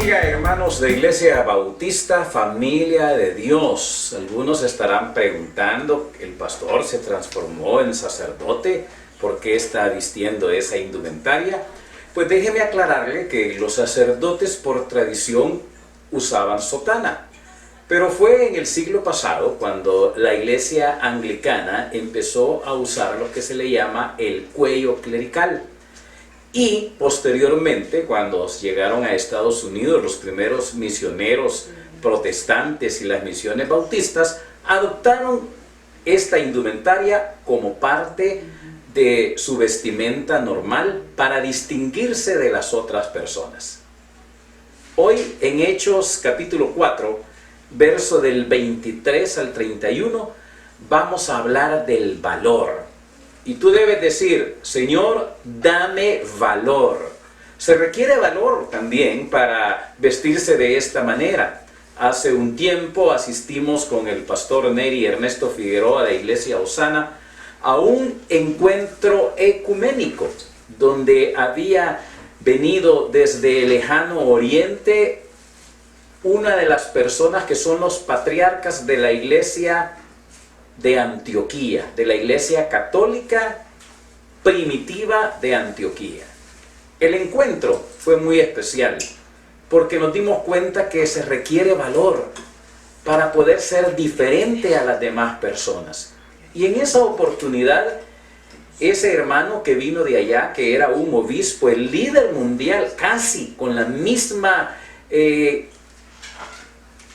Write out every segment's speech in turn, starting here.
bendiga, hermanos de Iglesia Bautista, familia de Dios. Algunos estarán preguntando, ¿el pastor se transformó en sacerdote? ¿Por qué está vistiendo esa indumentaria? Pues déjeme aclararle que los sacerdotes por tradición usaban sotana. Pero fue en el siglo pasado cuando la iglesia anglicana empezó a usar lo que se le llama el cuello clerical. Y posteriormente, cuando llegaron a Estados Unidos los primeros misioneros protestantes y las misiones bautistas, adoptaron esta indumentaria como parte de su vestimenta normal para distinguirse de las otras personas. Hoy en Hechos capítulo 4, verso del 23 al 31, vamos a hablar del valor. Y tú debes decir, Señor, dame valor. Se requiere valor también para vestirse de esta manera. Hace un tiempo asistimos con el pastor Neri Ernesto Figueroa de Iglesia Osana a un encuentro ecuménico, donde había venido desde el lejano oriente una de las personas que son los patriarcas de la iglesia de Antioquía, de la iglesia católica primitiva de Antioquía. El encuentro fue muy especial porque nos dimos cuenta que se requiere valor para poder ser diferente a las demás personas. Y en esa oportunidad, ese hermano que vino de allá, que era un obispo, el líder mundial, casi con la misma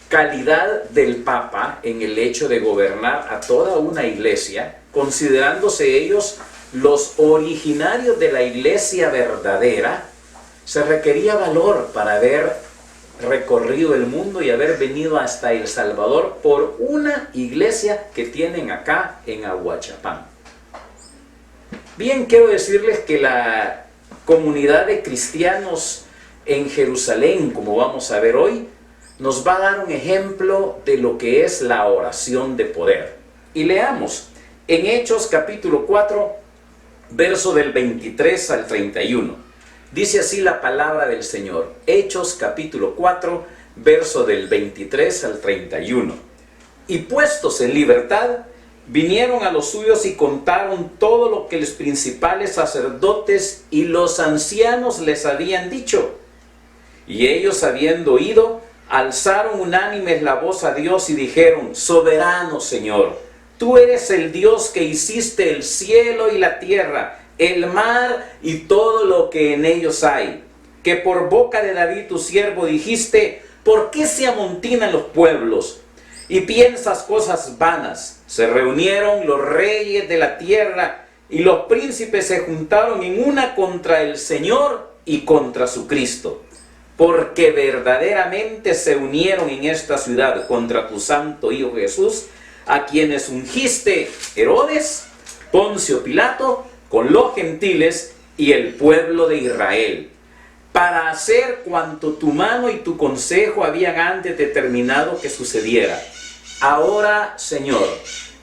calidad del Papa en el hecho de gobernar a toda una iglesia, considerándose ellos los originarios de la iglesia verdadera, se requería valor para haber recorrido el mundo y haber venido hasta El Salvador por una iglesia que tienen acá en Ahuachapán. Bien, quiero decirles que la comunidad de cristianos en Jerusalén, como vamos a ver hoy, nos va a dar un ejemplo de lo que es la oración de poder. Y leamos en Hechos capítulo 4, verso del 23 al 31. Dice así la palabra del Señor. Hechos capítulo 4, verso del 23 al 31. Y puestos en libertad, vinieron a los suyos y contaron todo lo que los principales sacerdotes y los ancianos les habían dicho. Y ellos, habiendo oído, alzaron unánimes la voz a Dios y dijeron: Soberano Señor, tú eres el Dios que hiciste el cielo y la tierra, el mar y todo lo que en ellos hay, que por boca de David tu siervo dijiste: ¿por qué se amontinan los pueblos y piensas cosas vanas? Se reunieron los reyes de la tierra y los príncipes se juntaron en una contra el Señor y contra su Cristo, porque verdaderamente se unieron en esta ciudad contra tu santo Hijo Jesús, a quienes ungiste Herodes, Poncio Pilato, con los gentiles y el pueblo de Israel, para hacer cuanto tu mano y tu consejo habían antes determinado que sucediera. Ahora, Señor,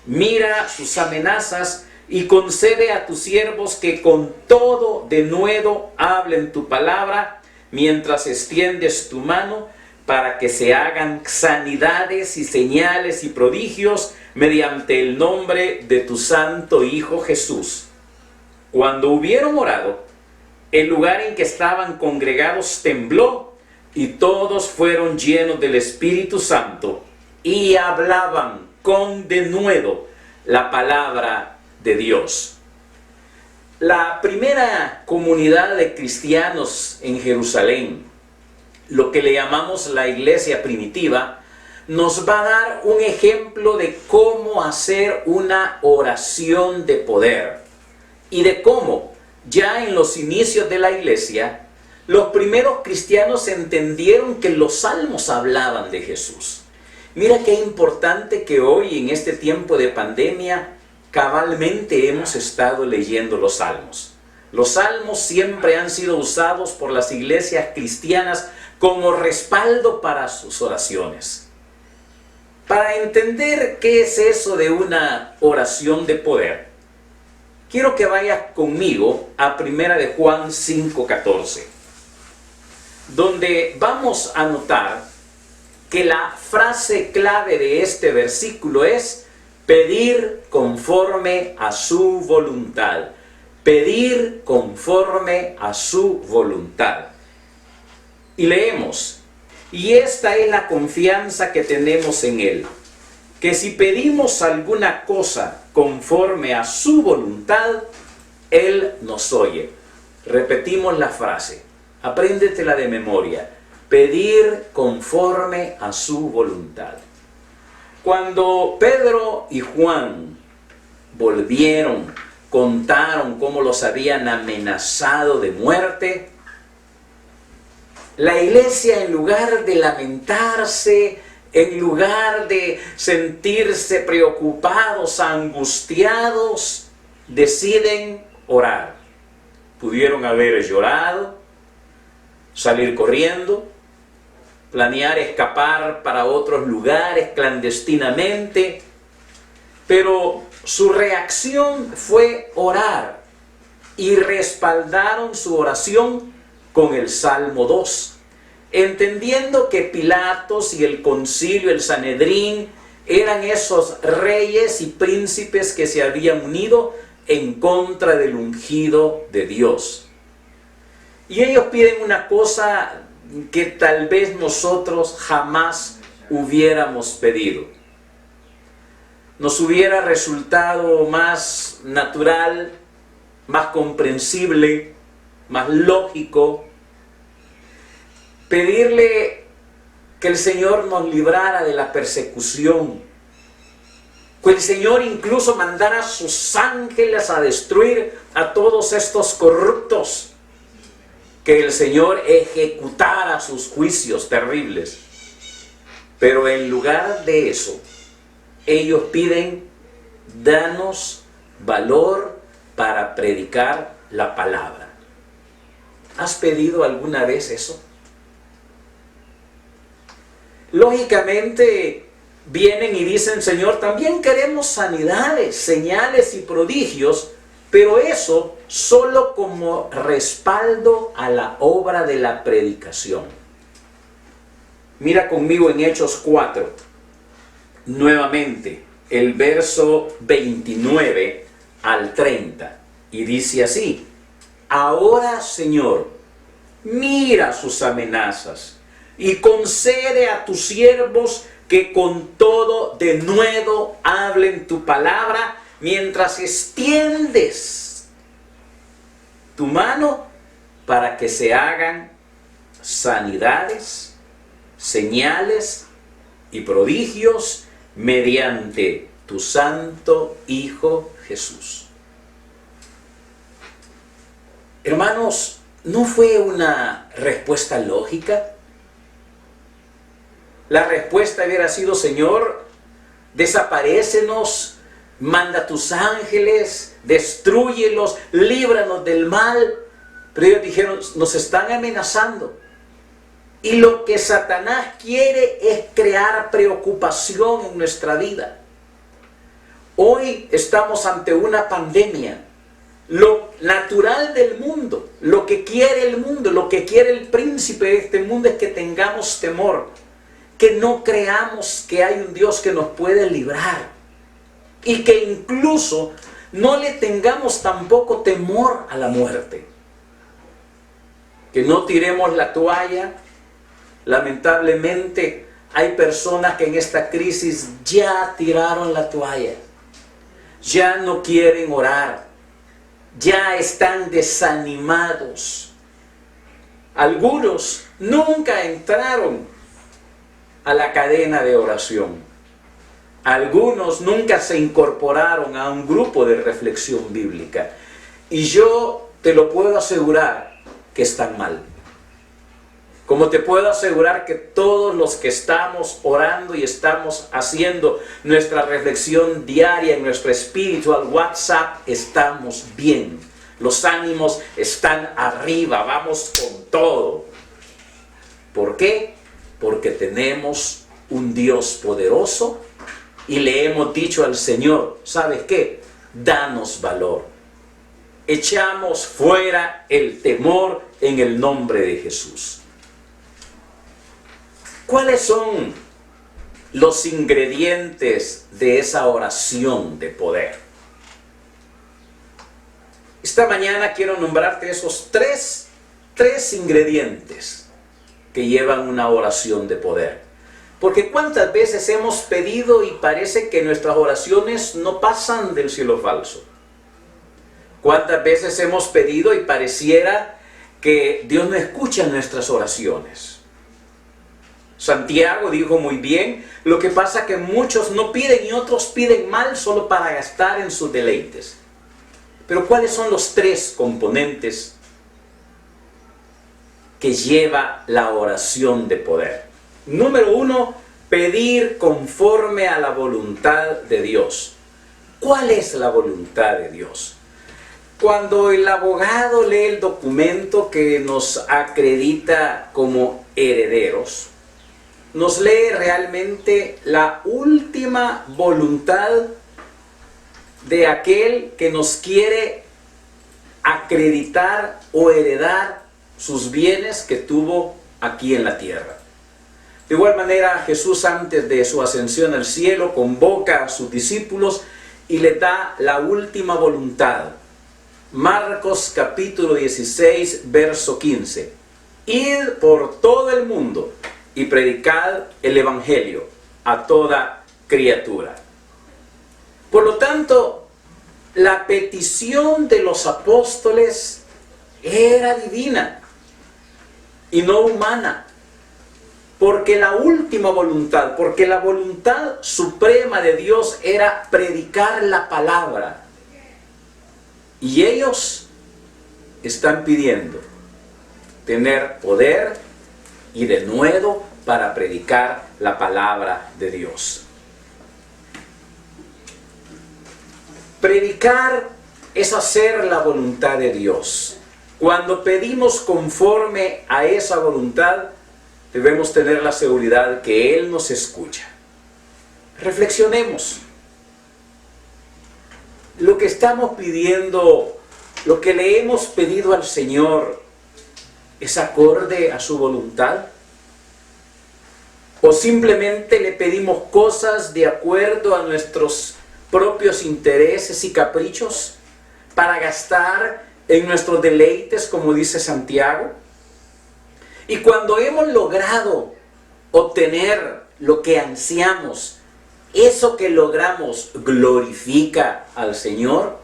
mira sus amenazas y concede a tus siervos que con todo denuedo hablen tu palabra, mientras extiendes tu mano, para que se hagan sanidades y señales y prodigios mediante el nombre de tu santo Hijo Jesús. Cuando hubieron orado, el lugar en que estaban congregados tembló, y todos fueron llenos del Espíritu Santo, y hablaban con denuedo la palabra de Dios. La primera comunidad de cristianos en Jerusalén, lo que le llamamos la iglesia primitiva, nos va a dar un ejemplo de cómo hacer una oración de poder y de cómo ya en los inicios de la iglesia los primeros cristianos entendieron que los salmos hablaban de Jesús. Mira qué importante que hoy en este tiempo de pandemia cabalmente hemos estado leyendo los salmos. Los salmos siempre han sido usados por las iglesias cristianas como respaldo para sus oraciones. Para entender qué es eso de una oración de poder, quiero que vayas conmigo a 1 de Juan 5:14. donde vamos a notar que la frase clave de este versículo es pedir conforme a su voluntad. Pedir conforme a su voluntad. Y leemos, y esta es la confianza que tenemos en Él, que si pedimos alguna cosa conforme a su voluntad, Él nos oye. Repetimos la frase, apréndetela de memoria, pedir conforme a su voluntad. Cuando Pedro y Juan volvieron, contaron cómo los habían amenazado de muerte, la iglesia, en lugar de lamentarse, en lugar de sentirse preocupados, angustiados, deciden orar. Pudieron haber llorado, salir corriendo, planear escapar para otros lugares clandestinamente, pero su reacción fue orar y respaldaron su oración con el Salmo 2, entendiendo que Pilatos y el concilio, el Sanedrín, eran esos reyes y príncipes que se habían unido en contra del ungido de Dios. Y ellos piden una cosa que tal vez nosotros jamás hubiéramos pedido. Nos hubiera resultado más natural, más comprensible, más lógico, pedirle que el Señor nos librara de la persecución, que el Señor incluso mandara a sus ángeles a destruir a todos estos corruptos, que el Señor ejecutara sus juicios terribles. Pero en lugar de eso, ellos piden, danos valor para predicar la palabra. ¿Has pedido alguna vez eso? Lógicamente vienen y dicen, Señor, también queremos sanidades, señales y prodigios, pero eso solo como respaldo a la obra de la predicación. Mira conmigo en Hechos 4, nuevamente, el verso 29 al 30, y dice así: ahora, Señor, mira sus amenazas y concede a tus siervos que con todo denuedo hablen tu palabra mientras extiendes tu mano para que se hagan sanidades, señales y prodigios mediante tu santo Hijo Jesús. Hermanos, ¿no fue una respuesta lógica? La respuesta hubiera sido, Señor, desaparécenos, manda tus ángeles, destrúyelos, líbranos del mal. Pero ellos dijeron, nos están amenazando. Y lo que Satanás quiere es crear preocupación en nuestra vida. Hoy estamos ante una pandemia. Lo natural del mundo, lo que quiere el mundo, lo que quiere el príncipe de este mundo es que tengamos temor, que no creamos que hay un Dios que nos puede librar y que incluso no le tengamos tampoco temor a la muerte. Que no tiremos la toalla. Lamentablemente hay personas que en esta crisis ya tiraron la toalla, ya no quieren orar, ya están desanimados. Algunos nunca entraron a la cadena de oración. Algunos nunca se incorporaron a un grupo de reflexión bíblica. Y yo te lo puedo asegurar que están mal. Como te puedo asegurar que todos los que estamos orando y estamos haciendo nuestra reflexión diaria en nuestro espiritual WhatsApp, estamos bien. Los ánimos están arriba, vamos con todo. ¿Por qué? Porque tenemos un Dios poderoso y le hemos dicho al Señor, ¿sabes qué? Danos valor. Echamos fuera el temor en el nombre de Jesús. ¿Cuáles son los ingredientes de esa oración de poder? Esta mañana quiero nombrarte esos tres ingredientes que llevan una oración de poder. Porque cuántas veces hemos pedido y parece que nuestras oraciones no pasan del cielo falso. Cuántas veces hemos pedido y pareciera que Dios no escucha nuestras oraciones. Santiago dijo muy bien, lo que pasa es que muchos no piden y otros piden mal solo para gastar en sus deleites. Pero ¿cuáles son los tres componentes que lleva la oración de poder? Número uno, pedir conforme a la voluntad de Dios. ¿Cuál es la voluntad de Dios? Cuando el abogado lee el documento que nos acredita como herederos, nos lee realmente la última voluntad de aquel que nos quiere acreditar o heredar sus bienes que tuvo aquí en la tierra. De igual manera, Jesús antes de su ascensión al cielo convoca a sus discípulos y les da la última voluntad. Marcos capítulo 16, verso 15. Id por todo el mundo y predicad el evangelio a toda criatura. Por lo tanto, la petición de los apóstoles era divina y no humana. Porque la última voluntad, porque la voluntad suprema de Dios era predicar la palabra. Y ellos están pidiendo tener poder y denuedo para predicar la palabra de Dios. Predicar es hacer la voluntad de Dios. Cuando pedimos conforme a esa voluntad, debemos tener la seguridad que Él nos escucha. Reflexionemos. Lo que estamos pidiendo, lo que le hemos pedido al Señor, ¿es acorde a su voluntad? ¿O simplemente le pedimos cosas de acuerdo a nuestros propios intereses y caprichos para gastar en nuestros deleites, como dice Santiago? Y cuando hemos logrado obtener lo que ansiamos, ¿eso que logramos glorifica al Señor?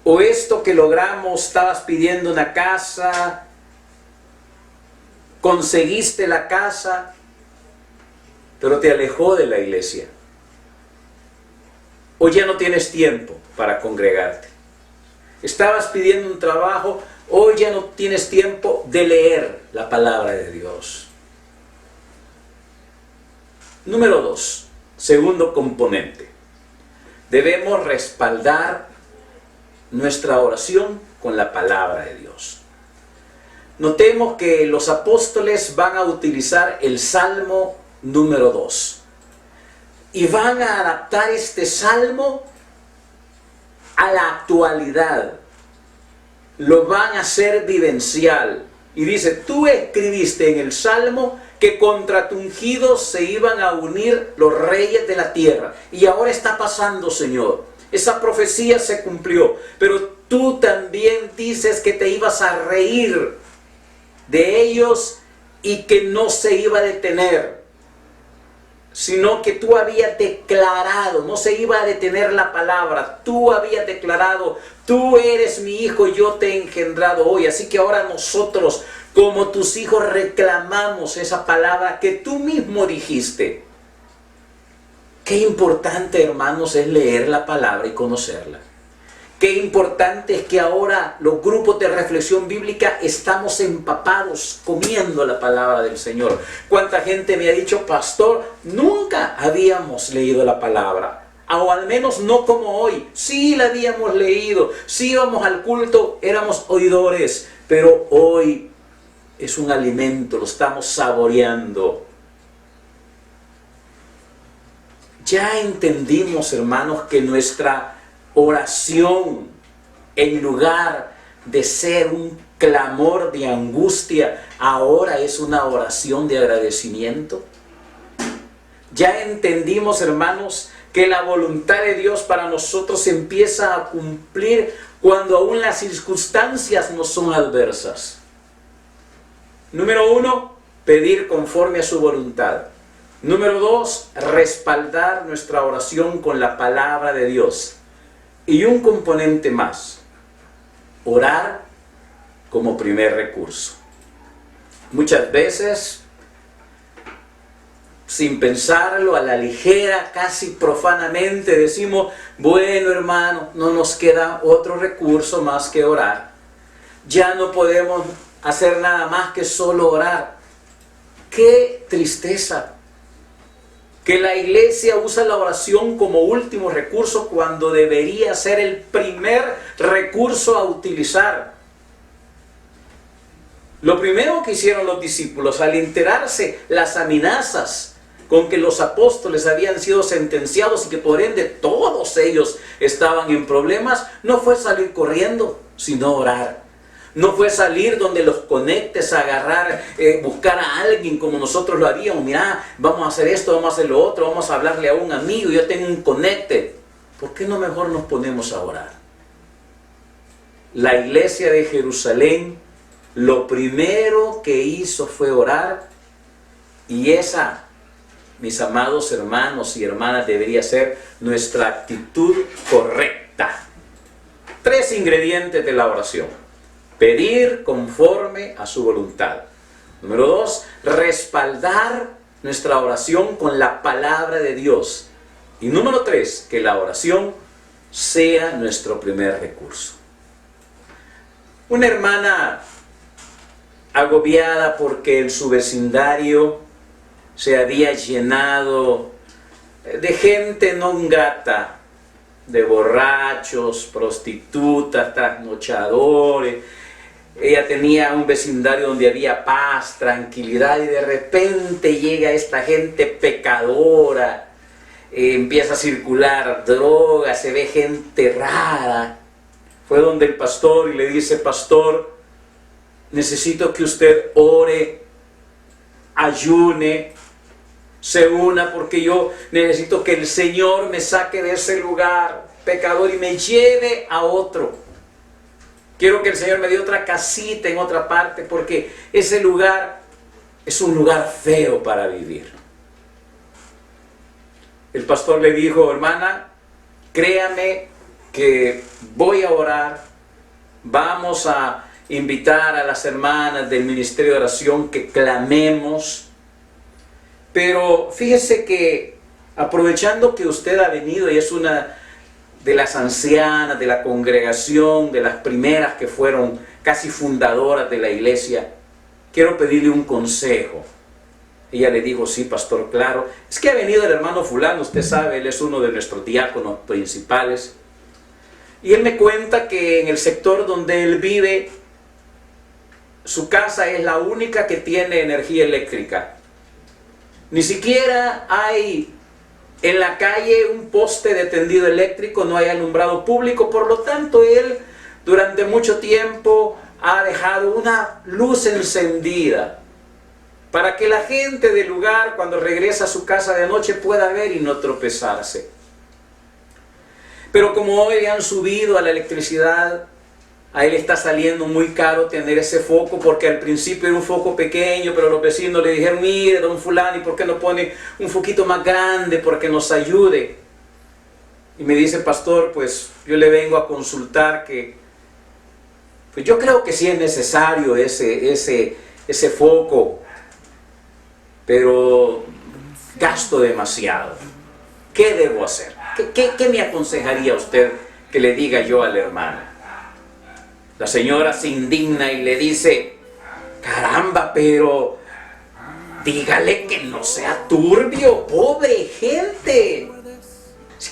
¿O esto que logramos, estabas pidiendo una casa, conseguiste la casa, pero te alejó de la iglesia? ¿O ya no tienes tiempo para congregarte? Estabas pidiendo un trabajo, hoy ya no tienes tiempo de leer la palabra de Dios. Número 2, segundo componente. Debemos respaldar nuestra oración con la palabra de Dios. Notemos que los apóstoles van a utilizar el Salmo número 2. Y van a adaptar este salmo a la actualidad. Lo van a hacer vivencial. Y dice, tú escribiste en el salmo que contra tu ungido se iban a unir los reyes de la tierra. Y ahora está pasando, Señor. Esa profecía se cumplió. Pero tú también dices que te ibas a reír de ellos y que no se iba a detener, sino que tú habías declarado, no se iba a detener la palabra, tú habías declarado, tú eres mi hijo, yo te he engendrado hoy. Así que ahora nosotros, como tus hijos, reclamamos esa palabra que tú mismo dijiste. Qué importante, hermanos, es leer la palabra y conocerla. Qué importante es que ahora los grupos de reflexión bíblica estamos empapados comiendo la palabra del Señor. ¿Cuánta gente me ha dicho, pastor, nunca habíamos leído la palabra? O al menos no como hoy. Sí la habíamos leído, sí íbamos al culto, éramos oidores, pero hoy es un alimento, lo estamos saboreando. Ya entendimos, hermanos, que nuestra oración, en lugar de ser un clamor de angustia, ahora es una oración de agradecimiento. Ya entendimos, hermanos, que la voluntad de Dios para nosotros empieza a cumplir cuando aún las circunstancias no son adversas. Número 1, pedir conforme a su voluntad. Número 2, respaldar nuestra oración con la palabra de Dios. Y un componente más, orar como primer recurso. Muchas veces, sin pensarlo, a la ligera, casi profanamente, decimos, bueno, hermano, no nos queda otro recurso más que orar. Ya no podemos hacer nada más que solo orar. ¡Qué tristeza! Que la iglesia usa la oración como último recurso cuando debería ser el primer recurso a utilizar. Lo primero que hicieron los discípulos al enterarse las amenazas con que los apóstoles habían sido sentenciados y que por ende todos ellos estaban en problemas, no fue salir corriendo, sino orar. No fue salir donde los conectes, agarrar, buscar a alguien como nosotros lo haríamos. Mira, vamos a hacer esto, vamos a hacer lo otro, vamos a hablarle a un amigo, yo tengo un conecte. ¿Por qué no mejor nos ponemos a orar? La iglesia de Jerusalén, lo primero que hizo fue orar, y esa, mis amados hermanos y hermanas, debería ser nuestra actitud correcta. 3 ingredientes de la oración. Pedir conforme a su voluntad. Número 2, respaldar nuestra oración con la palabra de Dios. Y número 3, que la oración sea nuestro primer recurso. Una hermana agobiada porque en su vecindario se había llenado de gente no grata, de borrachos, prostitutas, trasnochadores. Ella tenía un vecindario donde había paz, tranquilidad, y de repente llega esta gente pecadora, empieza a circular droga, se ve gente rara. Fue donde el pastor y le dice: pastor, necesito que usted ore, ayune, se una, porque yo necesito que el Señor me saque de ese lugar pecador y me lleve a otro. Quiero que el Señor me dé otra casita en otra parte, porque ese lugar es un lugar feo para vivir. El pastor le dijo: hermana, créame que voy a orar, vamos a invitar a las hermanas del ministerio de oración que clamemos. Pero fíjese que, aprovechando que usted ha venido y es una de las ancianas de la congregación, de las primeras que fueron casi fundadoras de la iglesia, quiero pedirle un consejo. Ella le dijo: sí, pastor, claro. Es que ha venido el hermano fulano, usted sabe, él es uno de nuestros diáconos principales. Y él me cuenta que en el sector donde él vive, su casa es la única que tiene energía eléctrica. Ni siquiera hay en la calle un poste de tendido eléctrico, no hay alumbrado público. Por lo tanto, él durante mucho tiempo ha dejado una luz encendida para que la gente del lugar, cuando regresa a su casa de noche, pueda ver y no tropezarse. Pero como hoy han subido a la electricidad, a él está saliendo muy caro tener ese foco, porque al principio era un foco pequeño, pero los vecinos le dijeron: mire, don fulano, ¿y por qué no pone un foquito más grande porque nos ayude? Y me dice: pastor, pues yo le vengo a consultar que pues yo creo que sí es necesario ese foco, pero gasto demasiado. ¿Qué debo hacer? ¿Qué me aconsejaría usted que le diga yo a la hermana? La señora se indigna y le dice: caramba, pero dígale que no sea turbio, pobre gente.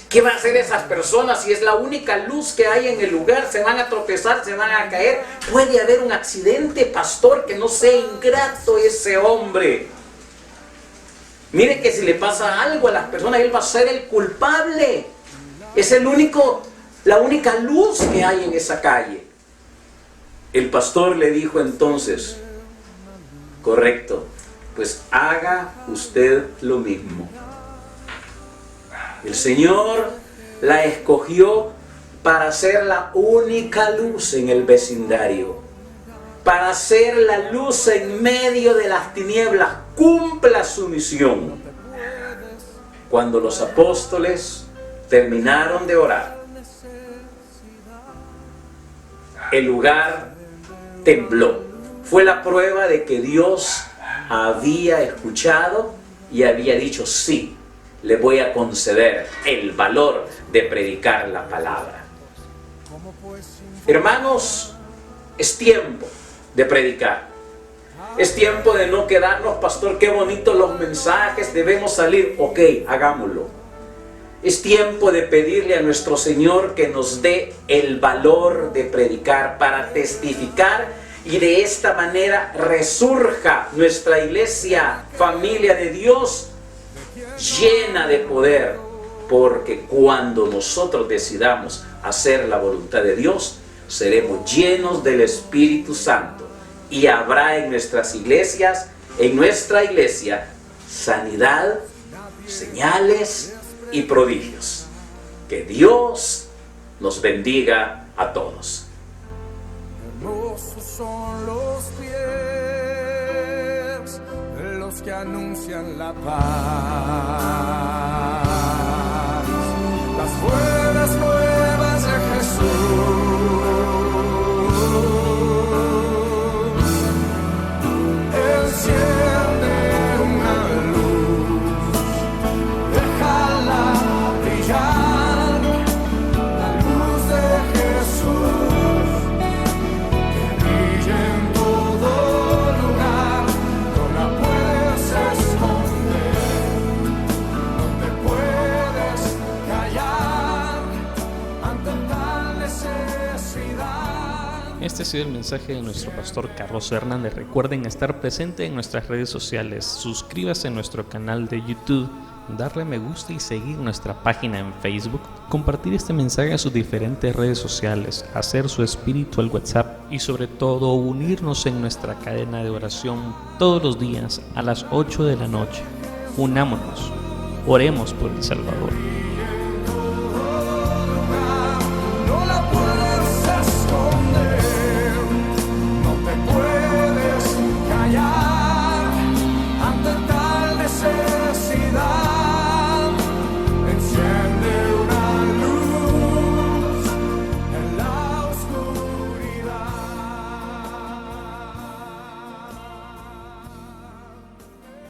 ¿Qué va a hacer esas personas si es la única luz que hay en el lugar? Se van a tropezar, se van a caer. Puede haber un accidente, pastor, que no sea ingrato ese hombre. Mire que si le pasa algo a las personas, él va a ser el culpable. Es la única luz que hay en esa calle. El pastor le dijo entonces, correcto, pues haga usted lo mismo. El Señor la escogió para ser la única luz en el vecindario, para ser la luz en medio de las tinieblas. Cumpla su misión. Cuando los apóstoles terminaron de orar, el lugar tembló. Fue la prueba de que Dios había escuchado y había dicho: sí, le voy a conceder el valor de predicar la palabra. Hermanos, es tiempo de predicar. Es tiempo de no quedarnos, pastor, qué bonitos los mensajes, debemos salir. Ok, hagámoslo. Es tiempo de pedirle a nuestro Señor que nos dé el valor de predicar para testificar, y de esta manera resurja nuestra iglesia, familia de Dios, llena de poder, porque cuando nosotros decidamos hacer la voluntad de Dios, seremos llenos del Espíritu Santo, y habrá en nuestras iglesias, en nuestra iglesia, sanidad, señales y prodigios. Que Dios nos bendiga a todos. Hermosos son los pies de los que anuncian la paz, las buenas nuevas de Jesús. Enciende una luz, déjala brillar, la luz de Jesús, que brille en todo lugar, no la puedes esconder, no te puedes callar ante tal necesidad. Este ha sido el mensaje de nuestro pastor Carlos Hernández. Recuerden estar presente en nuestras redes sociales, suscríbase a nuestro canal de YouTube, darle me gusta y seguir nuestra página en Facebook, compartir este mensaje en sus diferentes redes sociales, hacer su espíritu al WhatsApp y sobre todo unirnos en nuestra cadena de oración todos los días a las 8 de la noche. Unámonos, oremos por El Salvador.